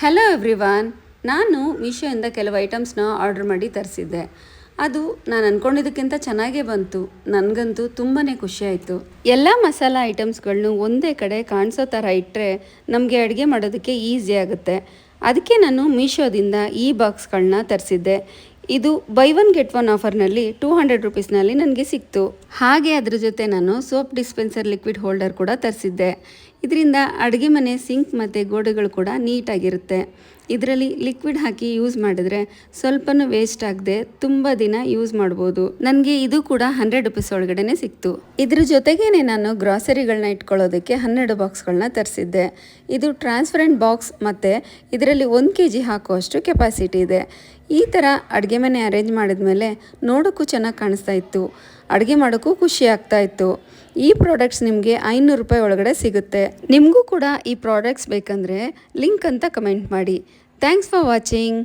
Hello everyone. ನಾನು ಮೀಶೋಯಿಂದ ಕೆಲವು ಐಟಮ್ಸ್ನ order ಮಾಡಿ ತರಿಸಿದ್ದೆ. ಅದು ನಾನು ಅಂದ್ಕೊಂಡಿದ್ದಕ್ಕಿಂತ ಚೆನ್ನಾಗೇ ಬಂತು. ನನಗಂತೂ ತುಂಬಾ ಖುಷಿ ಆಯಿತು. ಎಲ್ಲ ಮಸಾಲ ಐಟಮ್ಸ್ಗಳನ್ನು ಒಂದೇ ಕಡೆ ಕಾಣಿಸೋ ಥರ ಇಟ್ಟರೆ ನಮಗೆ ಅಡುಗೆ ಮಾಡೋದಕ್ಕೆ ಈಸಿ ಆಗುತ್ತೆ. ಅದಕ್ಕೆ ನಾನು ಮೀಶೋದಿಂದ ಈ ಬಾಕ್ಸ್ಗಳನ್ನ ತರಿಸಿದ್ದೆ. ಇದು ಬೈ ಒನ್ ಗೆಟ್ ಒನ್ ಆಫರ್ನಲ್ಲಿ 200 ರುಪೀಸ್ನಲ್ಲಿ ನನಗೆ ಸಿಕ್ತು. ಹಾಗೆ ಅದ್ರ ಜೊತೆ ನಾನು ಸೋಪ್ ಡಿಸ್ಪೆನ್ಸರ್ ಲಿಕ್ವಿಡ್ ಹೋಲ್ಡರ್ ಕೂಡ ತರಿಸಿದ್ದೆ. ಇದರಿಂದ ಅಡುಗೆ ಮನೆ ಸಿಂಕ್ ಮತ್ತು ಗೋಡೆಗಳು ಕೂಡ ನೀಟಾಗಿರುತ್ತೆ. ಇದರಲ್ಲಿ ಲಿಕ್ವಿಡ್ ಹಾಕಿ ಯೂಸ್ ಮಾಡಿದ್ರೆ ಸ್ವಲ್ಪನೂ ವೇಸ್ಟ್ ಆಗದೆ ತುಂಬ ದಿನ ಯೂಸ್ ಮಾಡ್ಬೋದು. ನನಗೆ ಇದು ಕೂಡ 100 ರುಪೀಸ್ ಒಳಗಡೆ ಸಿಕ್ತು. ಇದ್ರ ಜೊತೆಗೇನೆ ನಾನು ಗ್ರಾಸರಿಗಳನ್ನ ಇಟ್ಕೊಳ್ಳೋದಕ್ಕೆ 12 ಬಾಕ್ಸ್ಗಳನ್ನ ತರಿಸಿದ್ದೆ. ಇದು ಟ್ರಾನ್ಸ್ಪರೆಂಟ್ ಬಾಕ್ಸ್ ಮತ್ತು ಇದರಲ್ಲಿ 1 kg ಹಾಕುವಷ್ಟು ಕೆಪಾಸಿಟಿ ಇದೆ. ಈ ಥರ ಅಡುಗೆ ಮನೆ ಅರೇಂಜ್ ಮಾಡಿದ್ಮೇಲೆ ನೋಡೋಕ್ಕೂ ಚೆನ್ನಾಗಿ ಕಾಣಿಸ್ತಾ ಇತ್ತು, ಅಡುಗೆ ಮಾಡೋಕ್ಕೂ ಖುಷಿ ಆಗ್ತಾ ಇತ್ತು. ಈ ಪ್ರಾಡಕ್ಟ್ಸ್ ನಿಮಗೆ 500 ರೂಪಾಯಿ ಒಳಗಡೆ ಸಿಗುತ್ತೆ. ನಿಮಗೂ ಕೂಡ ಈ ಪ್ರಾಡಕ್ಟ್ಸ್ ಬೇಕಂದರೆ ಲಿಂಕ್ ಅಂತ ಕಮೆಂಟ್ ಮಾಡಿ. Thanks for watching.